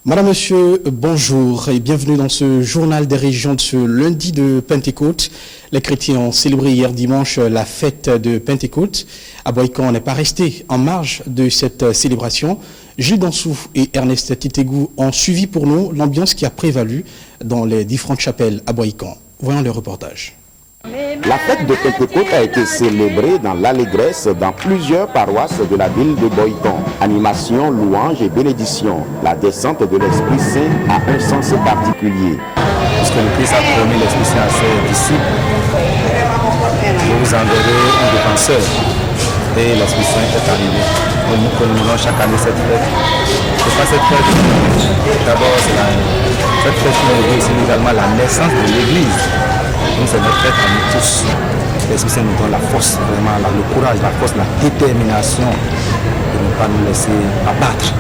Madame, Monsieur, bonjour et bienvenue dans ce journal des régions de ce lundi de Pentecôte. Les chrétiens ont célébré hier dimanche la fête de Pentecôte. À Boikan, on n'est pas resté en marge de cette célébration. Gilles Dansou et Ernest Titegou ont suivi pour nous l'ambiance qui a prévalu dans les différentes chapelles à Boikan. Voyons le reportage. La fête de Pentecôte a été célébrée dans l'allégresse dans plusieurs paroisses de la ville de Boikan. Animation, louange et bénédiction. La descente de l'Esprit Saint a un sens particulier. Puisque le Christ a promis l'Esprit Saint à ses disciples, je vous enverrai un défenseur. Et l'Esprit Saint est arrivé. Nous commémorons chaque année cette fête. C'est pas cette fête. D'abord, cette fête qui c'est également la naissance de l'Église. Donc c'est notre fête à nous tous. L'Esprit Saint nous donne la force, vraiment le courage, la force, la détermination de ne pas nous laisser abattre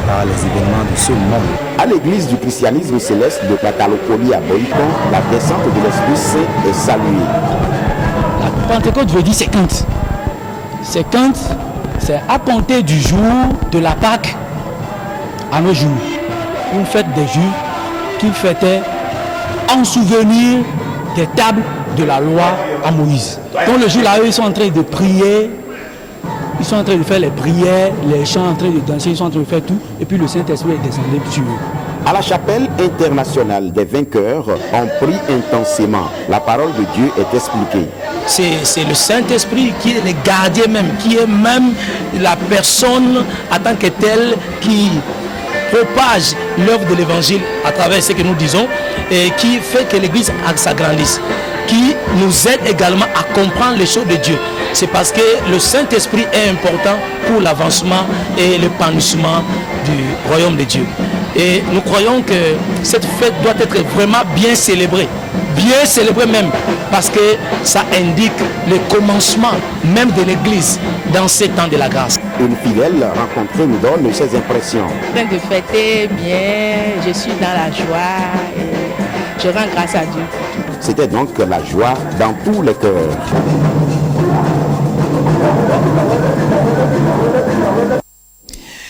par les événements de ce monde. À l'église du christianisme céleste de Katalokoli à Boikan, la descente de l'Esprit Saint est saluée. La Pentecôte veut dire séquente. Séquente, c'est à compter du jour de la Pâque à nos jours. Une fête des Juifs qu'ils fêtaient en souvenir des tables de la loi à Moïse. Donc le jour-là, ils sont en train de prier, ils sont en train de faire les prières, les chants en train de danser, ils sont en train de faire tout, et puis le Saint-Esprit est descendu sur eux. À la chapelle internationale des vainqueurs, on prie intensément. La parole de Dieu est expliquée. C'est le Saint-Esprit qui est le gardien même, qui est même la personne en tant que telle qui propage l'œuvre de l'évangile à travers ce que nous disons et qui fait que l'église s'agrandisse, qui nous aide également à comprendre les choses de Dieu. C'est parce que le Saint-Esprit est important pour l'avancement et l'épanouissement du royaume de Dieu. Et nous croyons que cette fête doit être vraiment bien célébrée même, parce que ça indique le commencement même de l'église dans ces temps de la grâce. Une fidèle rencontrée nous donne ses impressions. En train de fêter bien, je suis dans la joie et je rends grâce à Dieu. C'était donc la joie dans tous les cœurs.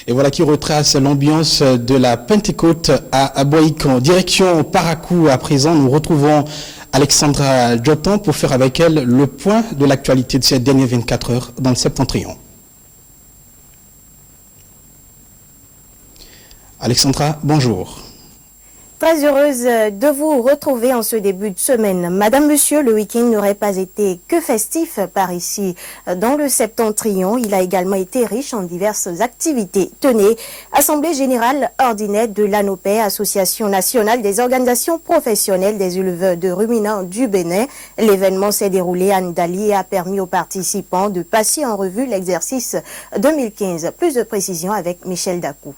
Et voilà qui retrace l'ambiance de la Pentecôte à Boikan. Direction Parakou, à présent, nous retrouvons Alexandra Djotan pour faire avec elle le point de l'actualité de ces dernières 24 heures dans le Septentrion. Alexandra, bonjour. Très heureuse de vous retrouver en ce début de semaine. Madame, Monsieur, le week-end n'aurait pas été que festif par ici. Dans le Septentrion, il a également été riche en diverses activités. Tenez, Assemblée générale ordinaire de l'ANOPE, Association nationale des organisations professionnelles des éleveurs de ruminants du Bénin. L'événement s'est déroulé à Ndali et a permis aux participants de passer en revue l'exercice 2015. Plus de précisions avec Michel Dakou.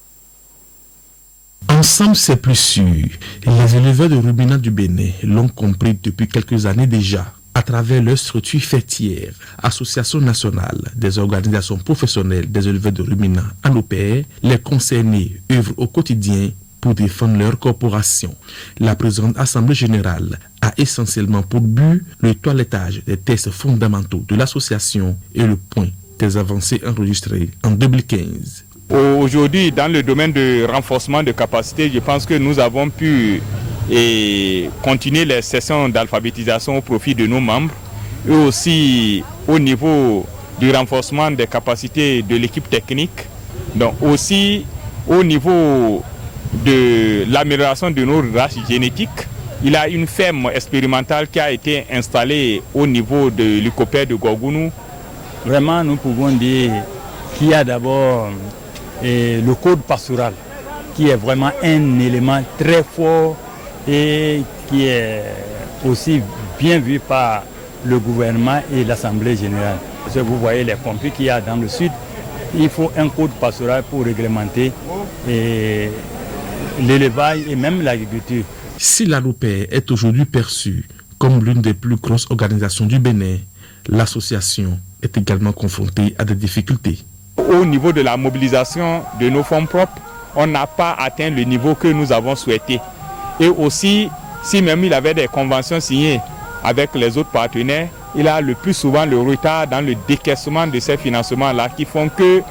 Ensemble, c'est plus sûr. Les éleveurs de ruminants du Bénin l'ont compris depuis quelques années déjà, à travers leur structure fêtière, Association nationale des organisations professionnelles des éleveurs de ruminants ANOPE, les concernés œuvrent au quotidien pour défendre leur corporation. La présente Assemblée générale a essentiellement pour but le toilettage des tests fondamentaux de l'association et le point des avancées enregistrées en 2015. Aujourd'hui, dans le domaine de renforcement de capacité, je pense que nous avons pu continuer les sessions d'alphabétisation au profit de nos membres et aussi au niveau du renforcement des capacités de l'équipe technique, donc aussi au niveau de l'amélioration de nos races génétiques. Il y a une ferme expérimentale qui a été installée au niveau de l'Icopère de Gorgounou. Vraiment, nous pouvons dire qu'il y a d'abord le code pastoral, qui est vraiment un élément très fort et qui est aussi bien vu par le gouvernement et l'Assemblée générale. Parce que vous voyez les conflits qu'il y a dans le sud, il faut un code pastoral pour réglementer l'élevage et même l'agriculture. Si l'ANOPE est aujourd'hui perçue comme l'une des plus grosses organisations du Bénin, l'association est également confrontée à des difficultés. Au niveau de la mobilisation de nos fonds propres, on n'a pas atteint le niveau que nous avons souhaité. Et aussi, si même il avait des conventions signées avec les autres partenaires, il a le plus souvent le retard dans le décaissement de ces financements-là qui font que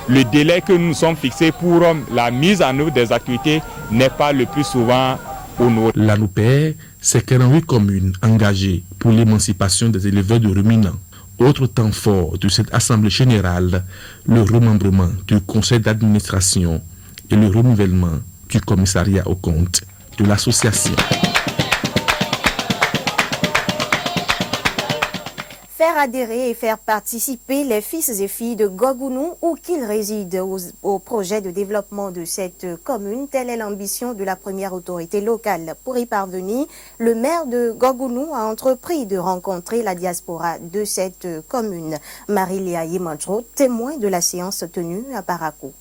le délai que nous nous sommes fixés pour la mise en œuvre des activités n'est pas le plus souvent honoré. La NUPER, c'est 48 communes engagées pour l'émancipation des éleveurs de ruminants. Autre temps fort de cette Assemblée générale, le remembrement du conseil d'administration et le renouvellement du commissariat aux comptes de l'association. Faire adhérer et faire participer les fils et filles de Gogounou où qu'ils résident au projet de développement de cette commune, telle est l'ambition de la première autorité locale. Pour y parvenir, le maire de Gogounou a entrepris de rencontrer la diaspora de cette commune. Marie-Léa Yemantro, témoin de la séance tenue à Parakou.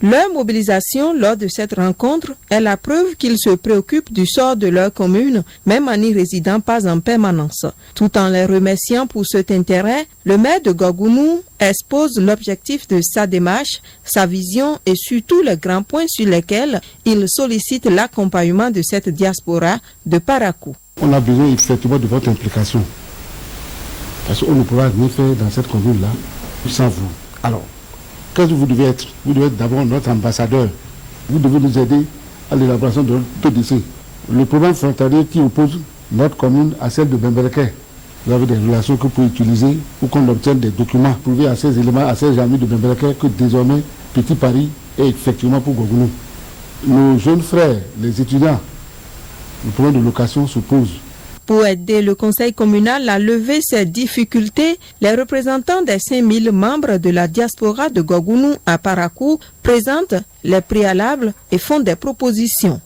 Leur mobilisation lors de cette rencontre est la preuve qu'ils se préoccupent du sort de leur commune, même en n'y résidant pas en permanence. Tout en les remerciant pour cet intérêt, le maire de Gogounou expose l'objectif de sa démarche, sa vision et surtout les grands points sur lesquels il sollicite l'accompagnement de cette diaspora de Parakou. On a besoin effectivement de votre implication. Parce qu'on ne pourra rien faire dans cette commune-là sans vous. Alors, qu'est-ce que vous devez être? Vous devez être d'abord notre ambassadeur. Vous devez nous aider à l'élaboration de notre dossier. Le problème frontalier qui oppose notre commune à celle de Bembeleke. Vous avez des relations que vous pouvez utiliser pour qu'on obtienne des documents prouvés à ces éléments, à ces amis de Bembeleke que désormais Petit Paris est effectivement pour Gogounou. Nos jeunes frères, les étudiants, le problème de location se pose. Pour aider le conseil communal à lever ces difficultés, les représentants des 5000 membres de la diaspora de Gogounou à Parakou présentent les préalables et font des propositions.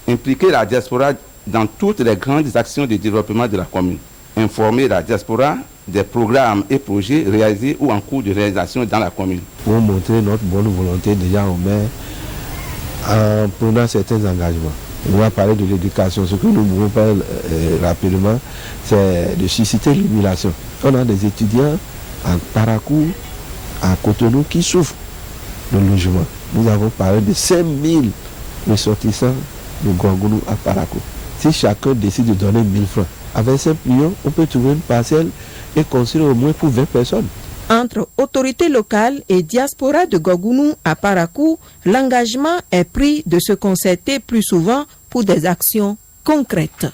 Impliquer la diaspora dans toutes les grandes actions de développement de la commune. Informer la diaspora des programmes et projets réalisés ou en cours de réalisation dans la commune. Pour montrer notre bonne volonté déjà au maire en prenant certains engagements. On va parler de l'éducation. Ce que nous pouvons faire rapidement, c'est de susciter l'humiliation. On a des étudiants à Parakou, à Cotonou, qui souffrent de logement. Nous avons parlé de 5000 ressortissants de Gogounou à Parakou. Si chacun décide de donner 1000 francs, avec 5 millions, on peut trouver une parcelle et construire au moins pour 20 personnes. Entre autorités locales et diaspora de Gogounou à Parakou, l'engagement est pris de se concerter plus souvent pour des actions concrètes.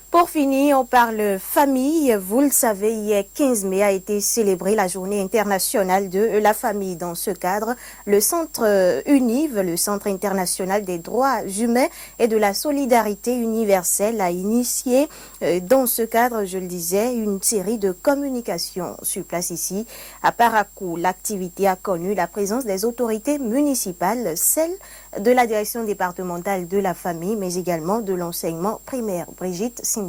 Pour finir, on parle famille. Vous le savez, hier 15 mai a été célébrée la journée internationale de la famille. Dans ce cadre, le Centre UNIV, le Centre international des droits humains et de la solidarité universelle, a initié dans ce cadre, je le disais, une série de communications sur place ici à Parakou. L'activité a connu la présence des autorités municipales, celle de la direction départementale de la famille, mais également de l'enseignement primaire. Brigitte Simbia.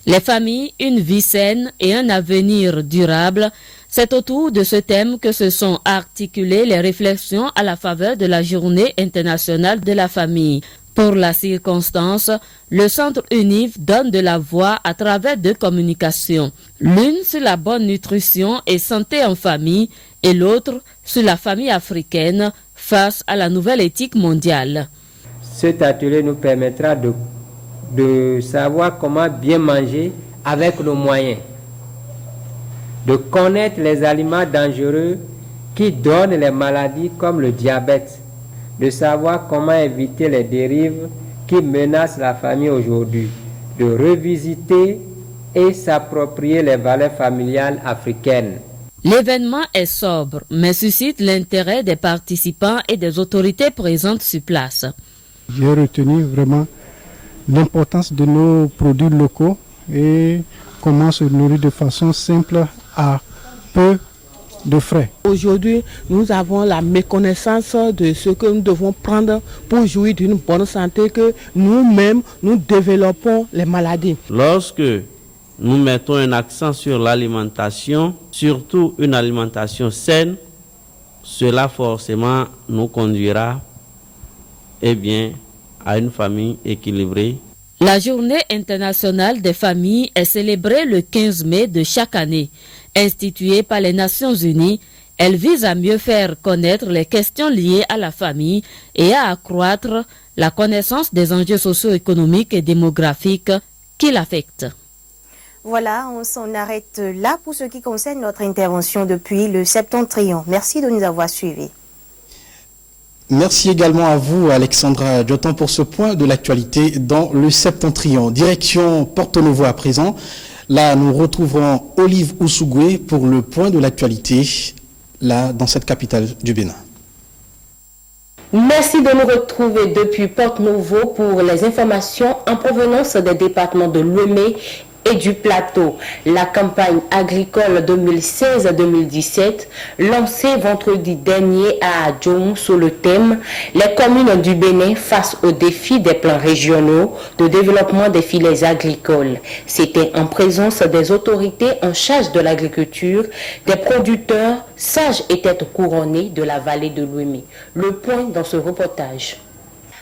Les familles, une vie saine et un avenir durable, c'est autour de ce thème que se sont articulées les réflexions à la faveur de la Journée internationale de la famille. Pour la circonstance, le Centre UNIV donne de la voix à travers deux communications. L'une sur la bonne nutrition et santé en famille et l'autre sur la famille africaine face à la nouvelle éthique mondiale. Cet atelier nous permettra de savoir comment bien manger avec nos moyens, de connaître les aliments dangereux qui donnent les maladies comme le diabète, de savoir comment éviter les dérives qui menacent la famille aujourd'hui, de revisiter et s'approprier les valeurs familiales africaines. L'événement est sobre, mais suscite l'intérêt des participants et des autorités présentes sur place. J'ai retenu vraiment l'importance de nos produits locaux et comment se nourrir de façon simple à peu de frais. Aujourd'hui, nous avons la méconnaissance de ce que nous devons prendre pour jouir d'une bonne santé, que nous-mêmes, nous développons les maladies. Lorsque nous mettons un accent sur l'alimentation, surtout une alimentation saine, cela forcément nous conduira à une famille équilibrée. La Journée internationale des familles est célébrée le 15 mai de chaque année. Instituée par les Nations Unies, elle vise à mieux faire connaître les questions liées à la famille et à accroître la connaissance des enjeux socio-économiques et démographiques qui l'affectent. Voilà, on s'en arrête là pour ce qui concerne notre intervention depuis le Septentrion. Merci de nous avoir suivis. Merci également à vous, Alexandra Diotan, pour ce point de l'actualité dans le Septentrion. Direction Porto Novo à présent. Là, nous retrouverons Olive Oussougoué pour le point de l'actualité, là, dans cette capitale du Bénin. Merci de nous retrouver depuis Porto Novo pour les informations en provenance des départements de Lomé et du Plateau. La campagne agricole 2016-2017, lancée vendredi dernier à Adjoum sous le thème « Les communes du Bénin face aux défis des plans régionaux de développement des filières agricoles ». C'était en présence des autorités en charge de l'agriculture, des producteurs, sages et têtes couronnées de la vallée de l'Ouémé. Le point dans ce reportage.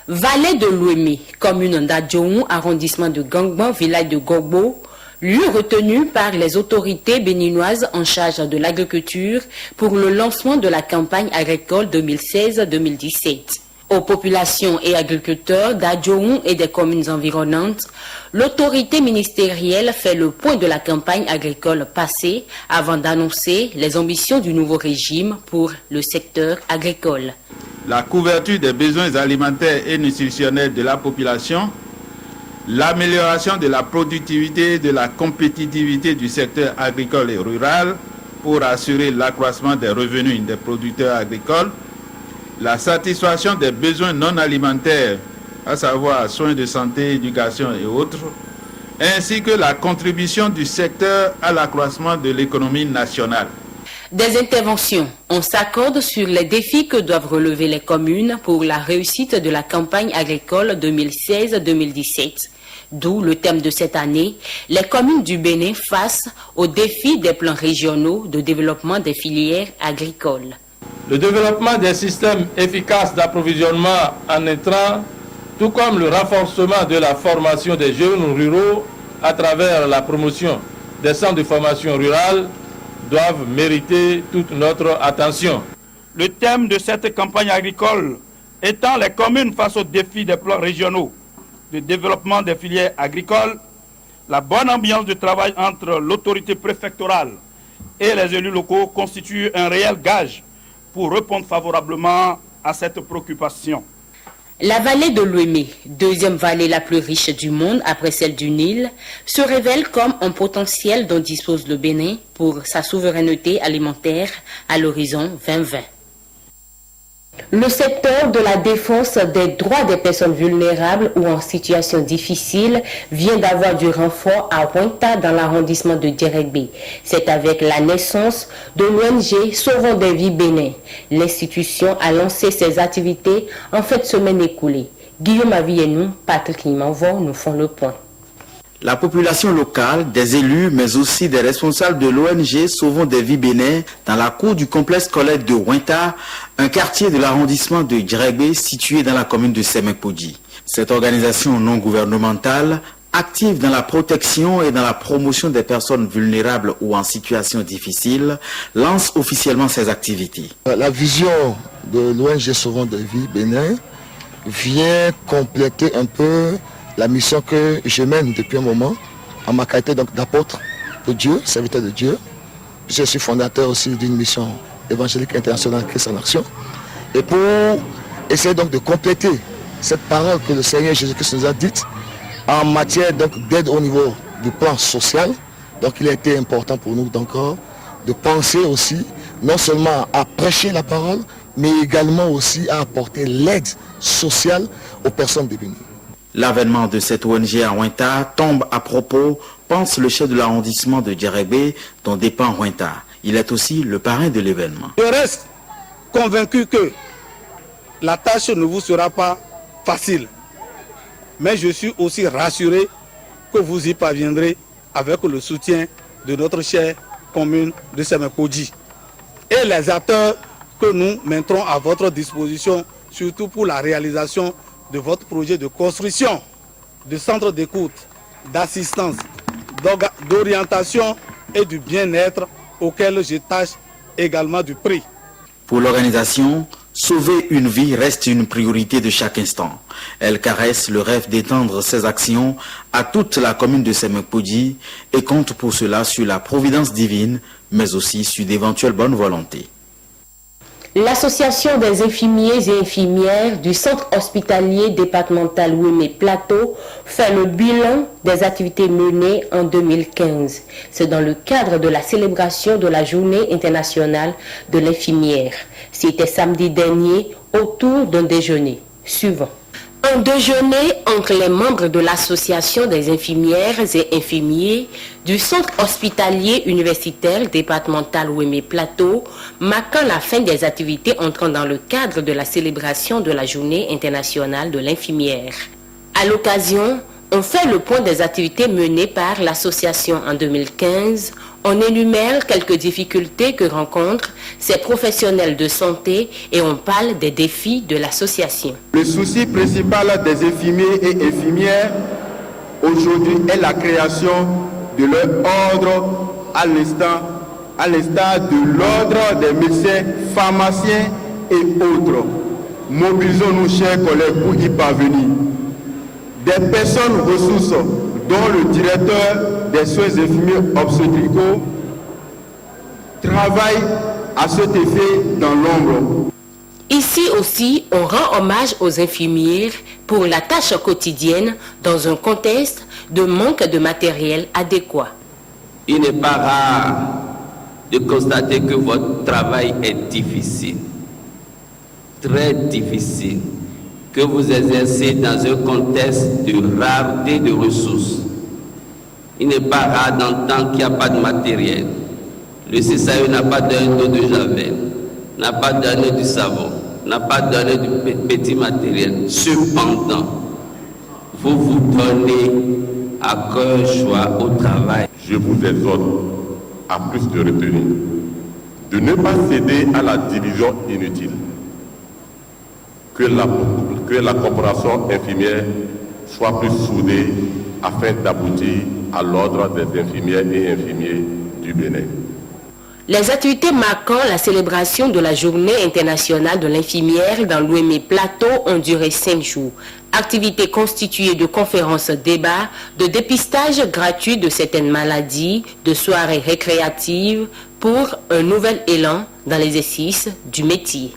Vallée de l'Ouémé, commune d'Adjoum, arrondissement de Gangban, village de Gogbo, lieu retenu par les autorités béninoises en charge de l'agriculture pour le lancement de la campagne agricole 2016-2017. Aux populations et agriculteurs d'Adjoum et des communes environnantes, l'autorité ministérielle fait le point de la campagne agricole passée avant d'annoncer les ambitions du nouveau régime pour le secteur agricole. La couverture des besoins alimentaires et nutritionnels de la population, l'amélioration de la productivité et de la compétitivité du secteur agricole et rural pour assurer l'accroissement des revenus des producteurs agricoles, la satisfaction des besoins non alimentaires, à savoir soins de santé, éducation et autres, ainsi que la contribution du secteur à l'accroissement de l'économie nationale. Des interventions, on s'accorde sur les défis que doivent relever les communes pour la réussite de la campagne agricole 2016-2017. D'où le thème de cette année, les communes du Bénin face aux défis des plans régionaux de développement des filières agricoles. Le développement des systèmes efficaces d'approvisionnement en intrants, tout comme le renforcement de la formation des jeunes ruraux à travers la promotion des centres de formation rurale, doivent mériter toute notre attention. Le thème de cette campagne agricole étant les communes face aux défis des plans régionaux de développement des filières agricoles, la bonne ambiance de travail entre l'autorité préfectorale et les élus locaux constitue un réel gage pour répondre favorablement à cette préoccupation. La vallée de l'Ouémé, deuxième vallée la plus riche du monde après celle du Nil, se révèle comme un potentiel dont dispose le Bénin pour sa souveraineté alimentaire à l'horizon 2020. Le secteur de la défense des droits des personnes vulnérables ou en situation difficile vient d'avoir du renfort à Ouinta dans l'arrondissement de Djeregbé. C'est avec la naissance de l'ONG Sauvons des vies Bénin. L'institution a lancé ses activités en fin de semaine écoulée. Guillaume Avienou, Patrick Limanvor nous font le point. La population locale, des élus, mais aussi des responsables de l'ONG Sauvons des vies Bénin dans la cour du complexe scolaire de Ouinta, un quartier de l'arrondissement de Djeregbé situé dans la commune de Semekpodji. Cette organisation non gouvernementale, active dans la protection et dans la promotion des personnes vulnérables ou en situation difficile, lance officiellement ses activités. La vision de l'ONG Sauvons des vies Bénin vient compléter un peu la mission que je mène depuis un moment en ma qualité d'apôtre de Dieu, serviteur de Dieu. Je suis fondateur aussi d'une mission évangélique internationale Christ en Action. Et pour essayer donc de compléter cette parole que le Seigneur Jésus-Christ nous a dite en matière d'aide au niveau du plan social, donc il a été important pour nous encore de penser aussi non seulement à prêcher la parole, mais également aussi à apporter l'aide sociale aux personnes démunies. L'avènement de cette ONG à Ouinta tombe à propos, pense le chef de l'arrondissement de Djeregbé, dont dépend Ouinta. Il est aussi le parrain de l'événement. Je reste convaincu que la tâche ne vous sera pas facile. Mais je suis aussi rassuré que vous y parviendrez avec le soutien de notre chère commune de Semekpodji et les acteurs que nous mettrons à votre disposition, surtout pour la réalisation de votre projet de construction, de centre d'écoute, d'assistance, d'orientation et du bien-être auquel je tâche également du prix. Pour l'organisation, Sauver une vie reste une priorité de chaque instant. Elle caresse le rêve d'étendre ses actions à toute la commune de Semekpodji et compte pour cela sur la providence divine, mais aussi sur d'éventuelles bonnes volontés. L'association des infirmiers et infirmières du centre hospitalier départemental Ouémé Plateau fait le bilan des activités menées en 2015. C'est dans le cadre de la célébration de la Journée internationale de l'infirmière. C'était samedi dernier autour d'un déjeuner suivant. Un déjeuner entre les membres de l'association des infirmières et infirmiers du centre hospitalier universitaire départemental Ouémé Plateau, marquant la fin des activités entrant dans le cadre de la célébration de la Journée internationale de l'infirmière. À l'occasion, on fait le point des activités menées par l'association en 2015. On énumère quelques difficultés que rencontrent ces professionnels de santé et on parle des défis de l'association. Le souci principal des infirmiers et infirmières aujourd'hui est la création de leur ordre à l'instar de l'ordre des médecins, pharmaciens et autres. Mobilisons-nous, chers collègues, pour y parvenir. Des personnes ressources, dont le directeur des soins infirmiers obstétricaux, travaille à cet effet dans l'ombre. Ici aussi, on rend hommage aux infirmières pour la tâche quotidienne dans un contexte de manque de matériel adéquat. Il n'est pas rare de constater que votre travail est difficile, très difficile, que vous exercez dans un contexte de rareté de ressources. Il n'est pas rare d'entendre qu'il n'y a pas de matériel. Le CSAE n'a pas donné d'eau de javel, n'a pas donné du savon, n'a pas donné du petit matériel. Cependant, vous vous donnez à cœur joie au travail. Je vous exhorte à plus de retenue, de ne pas céder à la division inutile, que la corporation infirmière soit plus soudée afin d'aboutir à l'ordre des infirmières et infirmiers du Bénin. Les activités marquant la célébration de la Journée internationale de l'infirmière dans l'Ouémé Plateau ont duré 5 jours. Activités constituées de conférences, débats, de dépistage gratuit de certaines maladies, de soirées récréatives pour un nouvel élan dans l'exercice du métier.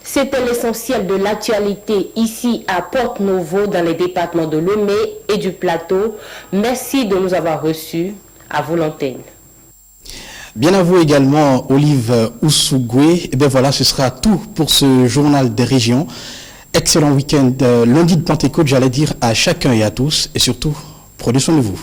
C'était l'essentiel de l'actualité ici à Porte-Novo dans les départements de Lomé et du Plateau. Merci de nous avoir reçus. À vous l'antenne. Bien à vous également, Olive Ousougoué. Et bien voilà, ce sera tout pour ce journal des régions. Excellent week-end, lundi de Pentecôte, j'allais dire à chacun et à tous. Et surtout, prenez soin de vous.